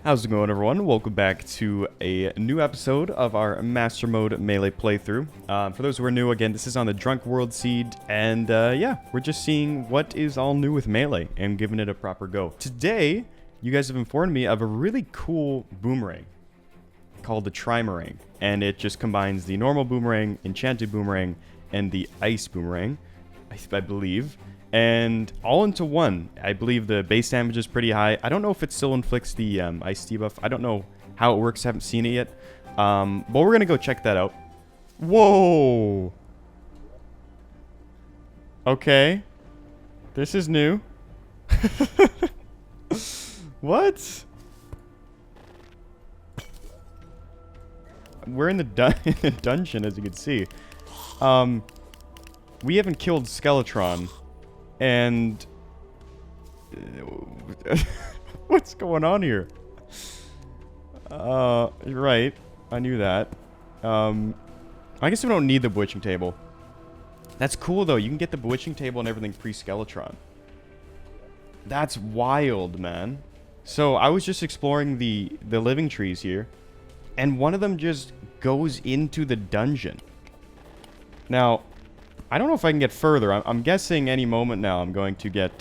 How's it going, everyone? Welcome back to a new episode of our Master Mode Melee playthrough. For those who are new, again, this is on the Drunk World Seed, and yeah, we're just seeing what is all new with Melee and giving it a proper go. Today, you guys have informed me of a really cool boomerang called the Trimarang, and it just combines the normal boomerang, enchanted boomerang, and the ice boomerang, I believe. And all into one. I believe the base damage is pretty high. I don't know if it still inflicts the ice debuff. I don't know how it works. I haven't seen it yet. But we're going to go check that out. Whoa. Okay. This is new. What? We're in the dungeon, as you can see. We haven't killed Skeletron. And what's going on here? You're right. I knew that. I guess we don't need the bewitching table. That's cool though. You can get the bewitching table and everything pre-Skeletron. That's wild, man. So I was just exploring the living trees here, and one of them just goes into the dungeon. Now, I don't know if I can get further. I'm guessing any moment now I'm going to get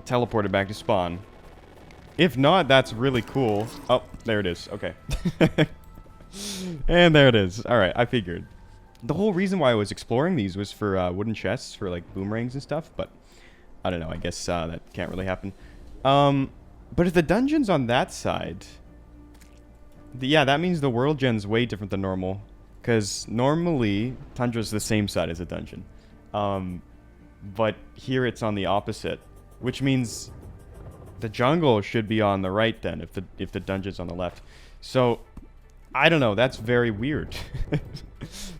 teleported back to spawn. If not, that's really cool. Oh, there it is. Okay. And there it is. Alright, I figured. The whole reason why I was exploring these was for wooden chests, for like boomerangs and stuff, but I don't know. I guess that can't really happen. But if the dungeon's on that side, yeah, that means the world gen's way different than normal. Because normally, Tundra's the same side as a dungeon. But here it's on the opposite. Which means the jungle should be on the right then, if the dungeon's on the left. So, I don't know, that's very weird.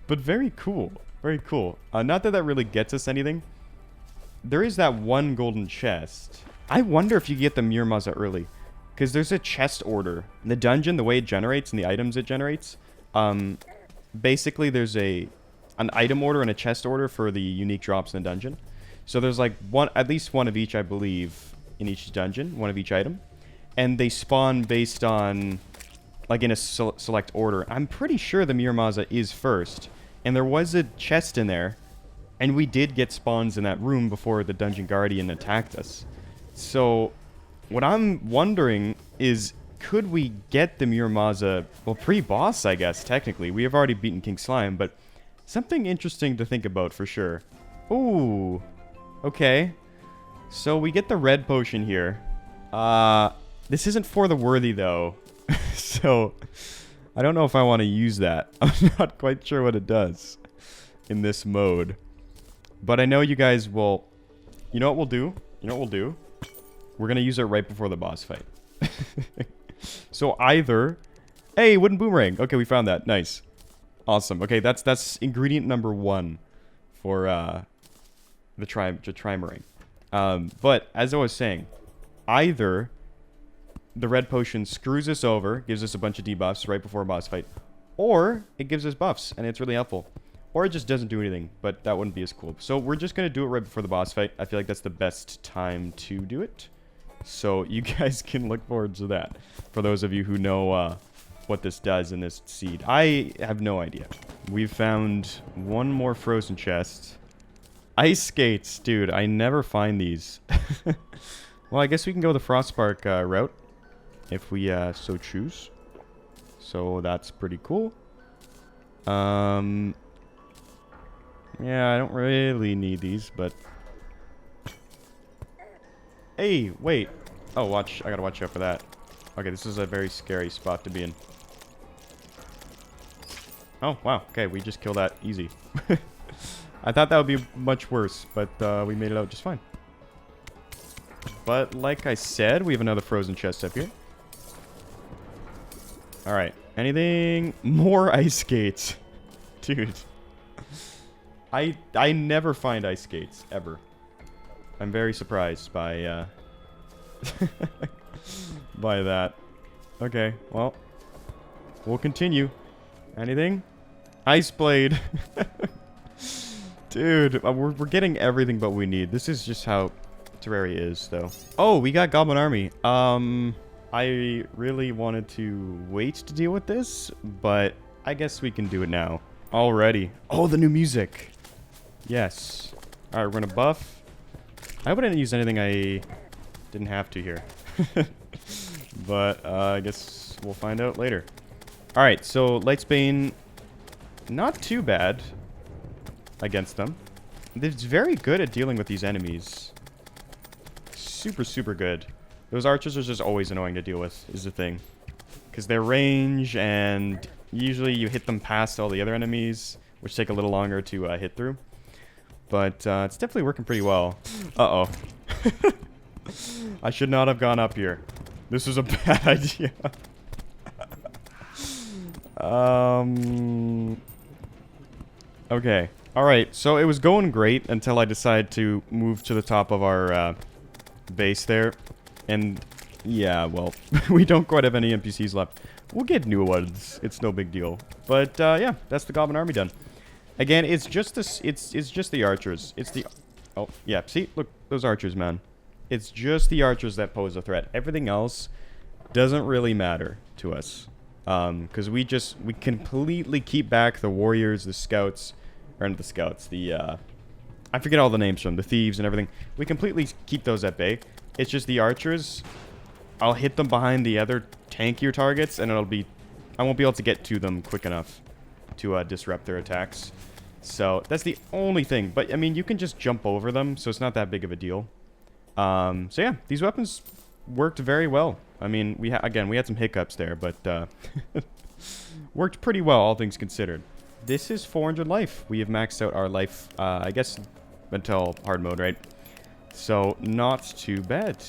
But very cool. Very cool. Not that that really gets us anything. There is that one golden chest. I wonder if you get the Muramasa early. Because there's a chest order. The dungeon, the way it generates and the items it generates... basically, there's an item order and a chest order for the unique drops in the dungeon. So there's like at least one of each, I believe, in each dungeon, one of each item, and they spawn based on like in a select order. I'm pretty sure the Muramasa is first, and there was a chest in there, and we did get spawns in that room before the dungeon guardian attacked us. So what I'm wondering is, could we get the Muramasa, well, pre-boss, I guess, technically. We have already beaten King Slime, but something interesting to think about for sure. Ooh, okay. So we get the red potion here. This isn't for the worthy, though. So, I don't know if I want to use that. I'm not quite sure what it does in this mode. But I know you guys will... You know what we'll do? You know what we'll do? We're going to use it right before the boss fight. So either... Hey, wooden boomerang. Okay, we found that. Nice. Awesome. Okay, that's ingredient number 1 for the Trimarang. But, as I was saying, either the red potion screws us over, gives us a bunch of debuffs right before a boss fight, or it gives us buffs, and it's really helpful. Or it just doesn't do anything, but that wouldn't be as cool. So we're just going to do it right before the boss fight. I feel like that's the best time to do it. So you guys can look forward to that. For those of you who know what this does in this seed. I have no idea. We've found one more frozen chest. Ice skates. Dude, I never find these. Well, I guess we can go the Frostspark route. If we so choose. So that's pretty cool. Yeah, I don't really need these, but... Hey, wait. Oh, watch. I gotta watch out for that. Okay, this is a very scary spot to be in. Oh, wow. Okay, we just killed that easy. I thought that would be much worse, but we made it out just fine. But like I said, we have another frozen chest up here. Alright. Anything? More ice skates. Dude. I never find ice skates, ever. I'm very surprised by, by that. Okay, well, we'll continue. Anything? Ice blade. Dude, we're getting everything but we need. This is just how Terraria is, though. Oh, we got Goblin Army. I really wanted to wait to deal with this, but I guess we can do it now. Alrighty. Oh, the new music. Yes. Alright, we're gonna buff. I hope I didn't use anything I didn't have to here. But I guess we'll find out later. Alright, so Lightsbane, not too bad against them. It's very good at dealing with these enemies. Super, super good. Those archers are just always annoying to deal with, is the thing. Because their range, and usually you hit them past all the other enemies, which take a little longer to hit through. But it's definitely working pretty well. Uh-oh. I should not have gone up here. This was a bad idea. Okay. Alright, so it was going great until I decided to move to the top of our base there. And, yeah, well, we don't quite have any NPCs left. We'll get new ones. It's no big deal. But, yeah, that's the Goblin Army done. Again, it's just this. It's just the archers. It's the. Oh yeah. See, look, those archers, man. It's just the archers that pose a threat. Everything else doesn't really matter to us, because we completely keep back the warriors, the scouts, or not the scouts. The I forget all the names from the thieves and everything. We completely keep those at bay. It's just the archers. I'll hit them behind the other tankier targets, and I won't be able to get to them quick enough to disrupt their attacks. So that's the only thing. But I mean, you can just jump over them, so it's not that big of a deal. So yeah, these weapons worked very well. I mean, we had some hiccups there, but worked pretty well, all things considered. This is 400 life. We have maxed out our life, I guess, until hard mode, right? So not too bad.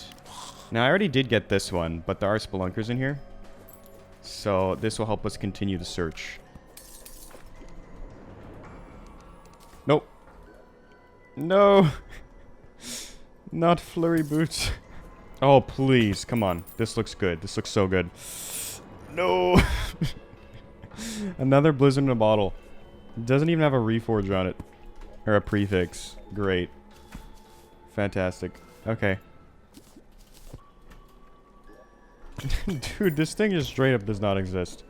Now I already did get this one, but there are spelunkers in here, so this will help us continue the search. Nope. No. Not flurry boots. Oh, please. Come on. This looks good. This looks so good. No. Another blizzard in a bottle. Doesn't even have a reforge on it. Or a prefix. Great. Fantastic. Okay. Dude, this thing just straight up does not exist.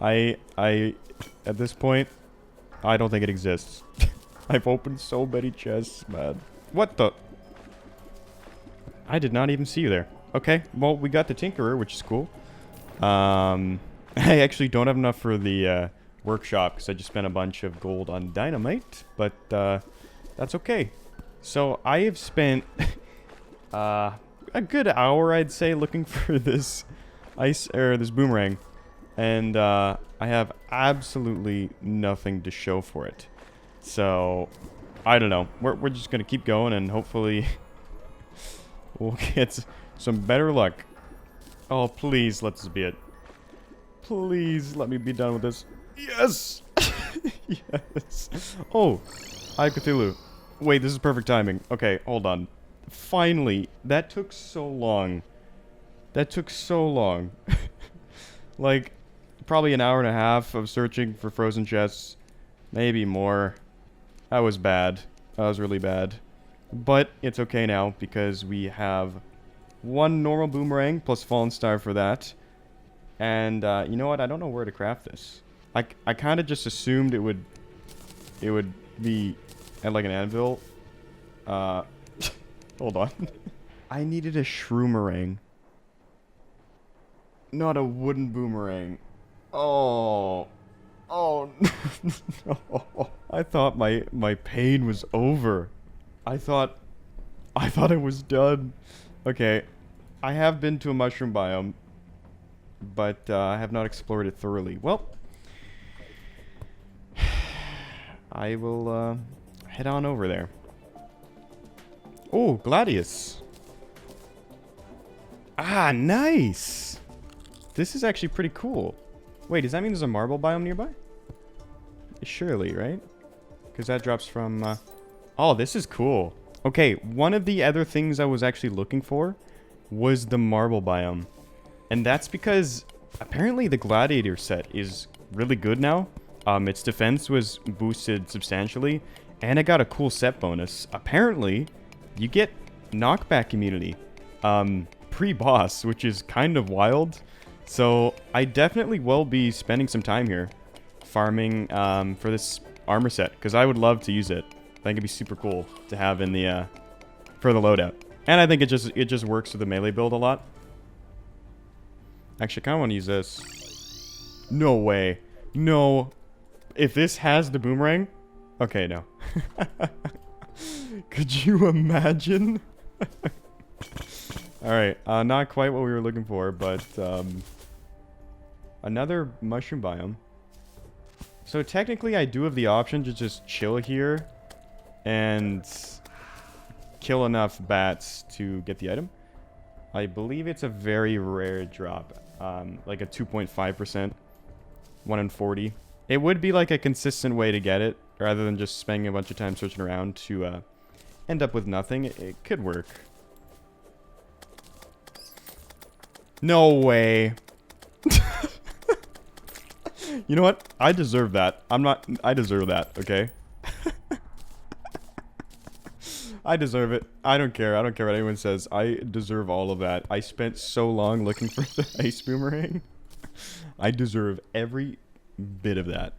At this point, I don't think it exists. I've opened so many chests, man. What the? I did not even see you there. Okay, well, we got the Tinkerer, which is cool. I actually don't have enough for the workshop, because I just spent a bunch of gold on dynamite, but that's okay. So, I have spent a good hour, I'd say, looking for this this boomerang. And I have absolutely nothing to show for it. So, I don't know. We're just going to keep going, and hopefully we'll get some better luck. Oh, please, let this be it. Please, let me be done with this. Yes! Yes. Oh, I have Cthulhu. Wait, this is perfect timing. Okay, hold on. Finally. That took so long. That took so long. Like, probably an hour and a half of searching for frozen chests. Maybe more. That was bad. That was really bad. But it's okay now, because we have one normal boomerang plus Fallen Star for that. And, you know what? I don't know where to craft this. I kind of just assumed it would be at, like, an anvil. Hold on. I needed a Trimarang. Not a wooden boomerang. Oh. Oh, no. I thought my pain was over. I thought it was done. Okay. I have been to a mushroom biome, but I have not explored it thoroughly. Well, I will head on over there. Oh, Gladius. Ah, nice. This is actually pretty cool. Wait, does that mean there's a marble biome nearby? Surely, right? Because that drops from... Oh, this is cool. Okay, one of the other things I was actually looking for was the marble biome. And that's because apparently the Gladiator set is really good now. Its defense was boosted substantially, and it got a cool set bonus. Apparently, you get knockback immunity. pre-boss, which is kind of wild. So I definitely will be spending some time here farming for this armor set, because I would love to use it. I think it'd be super cool to have in the for the loadout. And I think it just works with the melee build a lot. Actually, I kind of want to use this. No way. No. If this has the boomerang... Okay, no. Could you imagine? Alright, not quite what we were looking for, but another mushroom biome. So technically I do have the option to just chill here and kill enough bats to get the item. I believe it's a very rare drop, like a 2.5%, 1 in 40. It would be like a consistent way to get it, rather than just spending a bunch of time searching around to end up with nothing. It could work. No way. You know what? I deserve that. I deserve that, okay? I deserve it. I don't care. I don't care what anyone says. I deserve all of that. I spent so long looking for the ice boomerang. I deserve every bit of that.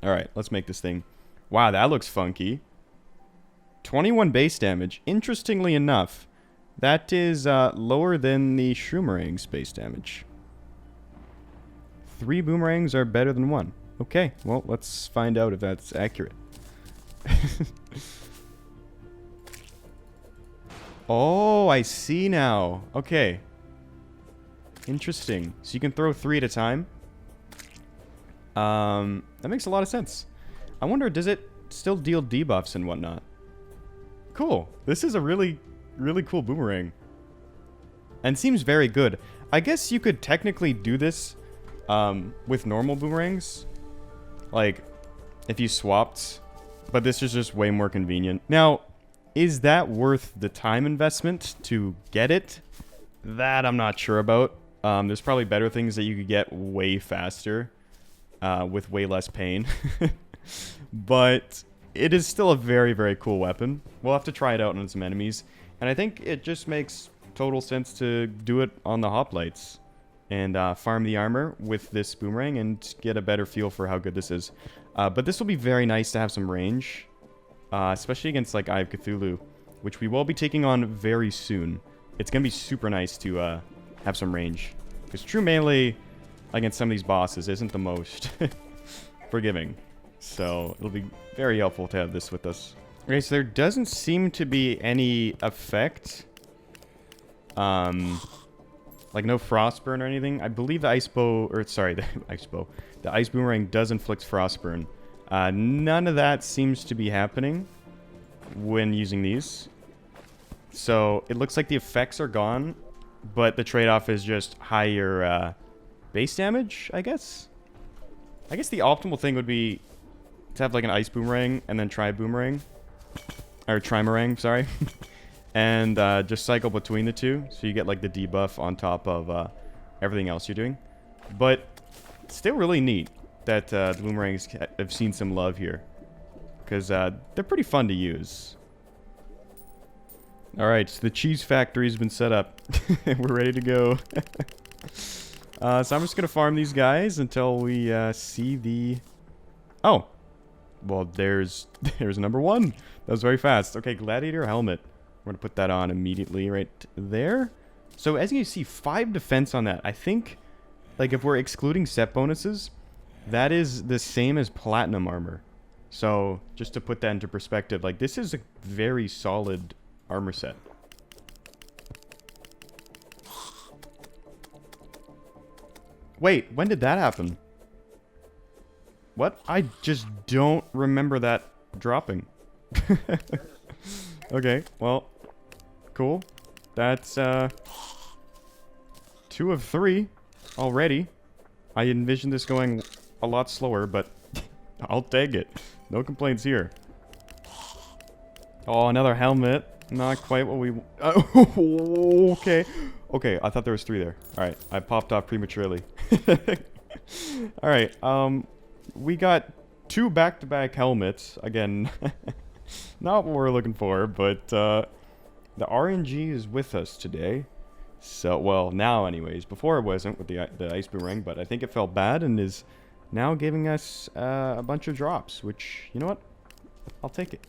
Alright, let's make this thing. Wow, that looks funky. 21 base damage. Interestingly enough, that is lower than the Trimarang's base damage. 3 boomerangs are better than 1. Okay, well, let's find out if that's accurate. Oh, I see now. Okay. Interesting. So you can throw 3 at a time. That makes a lot of sense. I wonder, does it still deal debuffs and whatnot? Cool. This is a really, really cool boomerang. And seems very good. I guess you could technically do this with normal boomerangs. Like, if you swapped. But this is just way more convenient. Now, is that worth the time investment to get it? That I'm not sure about. There's probably better things that you could get way faster. With way less pain. But it is still a very, very cool weapon. We'll have to try it out on some enemies. And I think it just makes total sense to do it on the hoplites. And farm the armor with this boomerang and get a better feel for how good this is. But this will be very nice to have some range. Especially against like Eye of Cthulhu. Which we will be taking on very soon. It's going to be super nice to have some range. Because true melee against some of these bosses isn't the most forgiving. So it'll be very helpful to have this with us. Okay, so there doesn't seem to be any effect. Like no frostburn or anything. I believe the ice bow, or sorry, the ice bow. The ice boomerang does inflict frostburn. None of that seems to be happening when using these. So it looks like the effects are gone, but the trade-off is just higher base damage, I guess? I guess the optimal thing would be to have like an ice boomerang and then try boomerang. Or Trimarang, sorry. And just cycle between the two, so you get like the debuff on top of everything else you're doing. But still really neat that the boomerangs have seen some love here. Because they're pretty fun to use. Alright, so the cheese factory's been set up. We're ready to go. So I'm just going to farm these guys until we see the... Oh! Well, there's number 1. That was very fast. Okay, Gladiator Helmet. We're going to put that on immediately right there. So as you see, 5 defense on that. I think, like, if we're excluding set bonuses, that is the same as Platinum armor. So, just to put that into perspective, like, this is a very solid armor set. Wait, when did that happen? What? I just don't remember that dropping. Okay, well, cool. That's 2 of 3 already. I envisioned this going a lot slower, but I'll take it. No complaints here. Oh, another helmet. Not quite what we... okay. Okay, I thought there was 3 there. Alright, I popped off prematurely. Alright, we got 2 back-to-back helmets. Again, not what we're looking for, but the RNG is with us today. So, well, now anyways. Before it wasn't with the ice boomerang, but I think it felt bad and is now giving us a bunch of drops, which, you know what? I'll take it.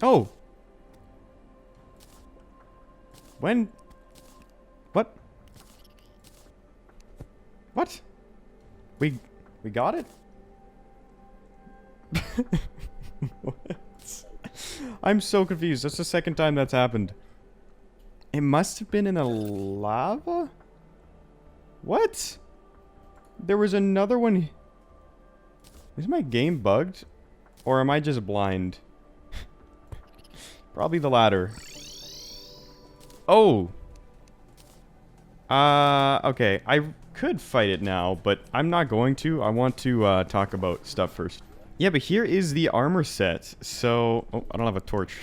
Oh! When? What? What? We got it? What? I'm so confused. That's the second time that's happened. It must have been in a lava? What? There was another one. Is my game bugged? Or am I just blind? Probably the latter. Oh! Okay. I could fight it now, but I'm not going to. I want to talk about stuff first. Yeah, but here is the armor set. So... Oh, I don't have a torch.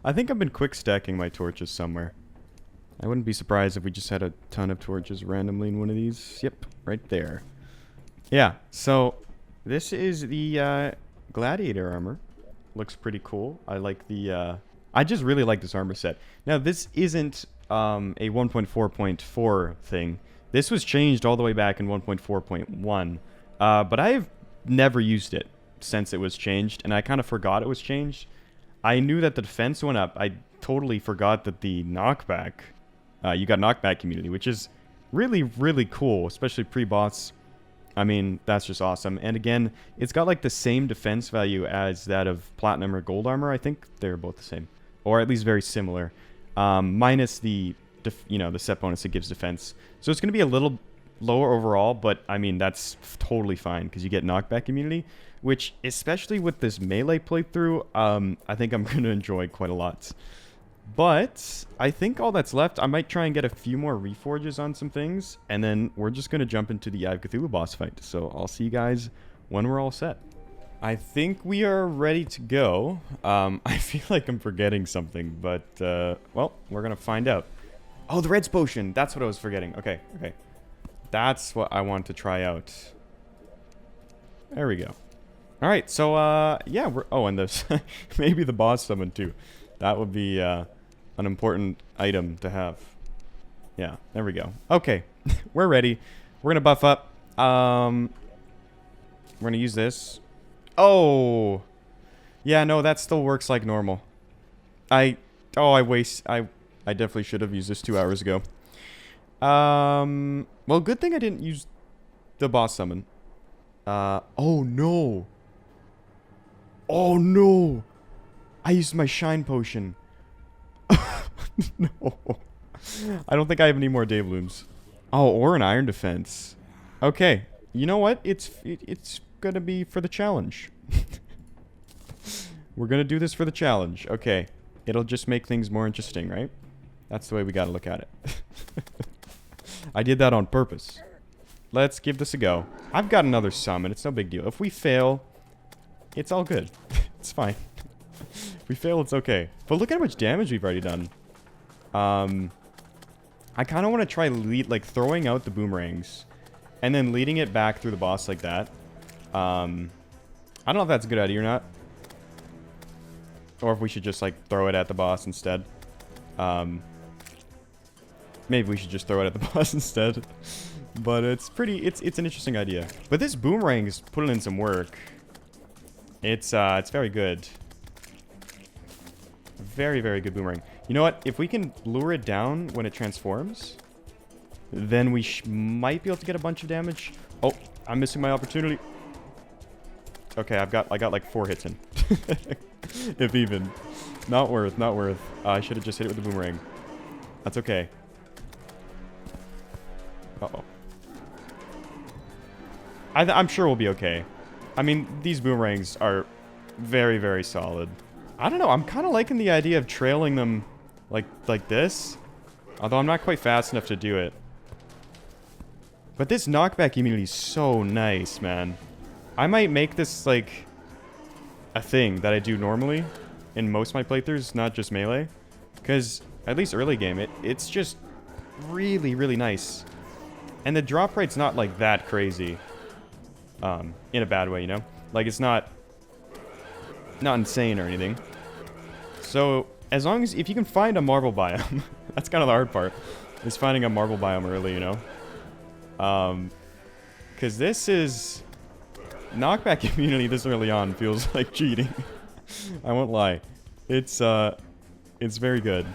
I think I've been quick stacking my torches somewhere. I wouldn't be surprised if we just had a ton of torches randomly in one of these. Yep, right there. Yeah, so this is the Gladiator armor. Looks pretty cool. I like the... I just really like this armor set. Now, this isn't a 1.4.4 thing. This was changed all the way back in 1.4.1. But I've never used it since it was changed, and I kind of forgot it was changed. I knew that the defense went up. I totally forgot that the knockback... you got knockback immunity, which is really, really cool, especially pre-boss. I mean, that's just awesome. And again, it's got like the same defense value as that of platinum or gold armor. I think they're both the same, or at least very similar, minus the the set bonus it gives defense. So it's going to be a little lower overall, but I mean that's totally fine because you get knockback immunity, which especially with this melee playthrough, I think I'm going to enjoy quite a lot. But I think all that's left, I might try and get a few more reforges on some things, and then we're just going to jump into the Eye of Cthulhu boss fight. So I'll see you guys when we're all set. I think we are ready to go. I feel like I'm forgetting something, but, well, we're going to find out. Oh, the Reds potion. That's what I was forgetting. Okay, okay. That's what I want to try out. There we go. All right, so, yeah, we're... Oh, and this... maybe the boss summon, too. That would be an important item to have. Yeah, there we go. Okay, we're ready. We're going to buff up. We're going to use this. Oh! Yeah, no, that still works like normal. I definitely should have used this 2 hours ago. Well, good thing I didn't use the boss summon. Oh, no. Oh, no. I used my shine potion. No. I don't think I have any more day blooms. Oh, or an iron defense. Okay. You know what? It's going to be for the challenge. We're going to do this for the challenge. Okay. It'll just make things more interesting, right? That's the way we got to look at it. I did that on purpose. Let's give this a go. I've got another summon. It's no big deal. If we fail, it's all good. It's fine. If we fail, it's okay. But look at how much damage we've already done. I kind of want to try throwing out the boomerangs and then leading it back through the boss like that. I don't know if that's a good idea or not. Or if we should just like throw it at the boss instead. Maybe we should just throw it at the boss instead. But it's an interesting idea. But this boomerang is putting in some work. It's very good. Very, very good boomerang. You know what? If we can lure it down when it transforms, then we might be able to get a bunch of damage. Oh, I'm missing my opportunity. Okay, I got like 4 hits in. If even. Not worth, not worth. I should have just hit it with the boomerang. That's okay. Uh-oh. I'm sure we'll be okay. I mean, these boomerangs are very, very solid. I don't know. I'm kind of liking the idea of trailing them like this. Although I'm not quite fast enough to do it. But this knockback immunity is so nice, man. I might make this, like, a thing that I do normally in most of my playthroughs, not just melee. Because, at least early game, it's just really, really nice. And the drop rate's not, like, that crazy. In a bad way, you know? Like, it's not not insane or anything. So, as long as... If you can find a marble biome... That's kind of the hard part. Is finding a marble biome early, you know? Because this is... Knockback immunity this early on feels like cheating. I won't lie. It's very good.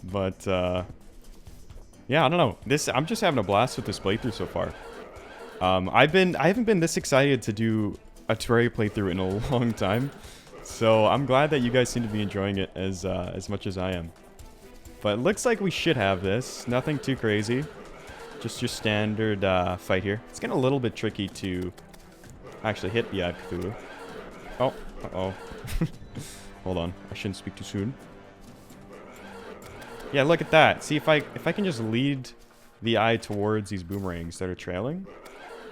But, yeah, I don't know. I'm just having a blast with this playthrough so far. I haven't been this excited to do a Terraria playthrough in a long time. So I'm glad that you guys seem to be enjoying it as much as I am. But it looks like we should have this. Nothing too crazy. Just your standard fight here. It's getting a little bit tricky to actually hit the Cthulhu. Oh, uh-oh. Hold on. I shouldn't speak too soon. Yeah, look at that. See, if I can just lead the eye towards these boomerangs that are trailing.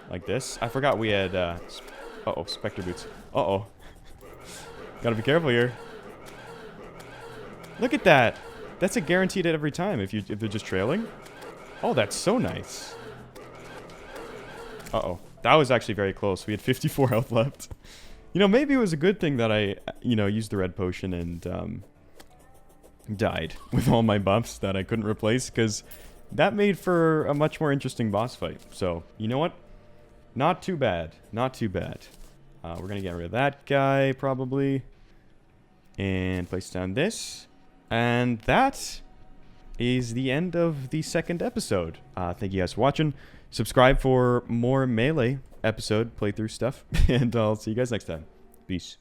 Like this. I forgot we had, uh-oh, Specter Boots. Uh-oh. Gotta be careful here. Look at that. That's a guaranteed hit every time if they're just trailing. Oh, that's so nice. Uh-oh. That was actually very close. We had 54 health left. You know, maybe it was a good thing that I, used the red potion and, died with all my buffs that I couldn't replace, because that made for a much more interesting boss fight. So, you know what? Not too bad. Not too bad. We're going to get rid of that guy, probably. And place down this. And that is the end of the second episode. Thank you guys for watching. Subscribe for more Melee episode playthrough stuff. And I'll see you guys next time. Peace.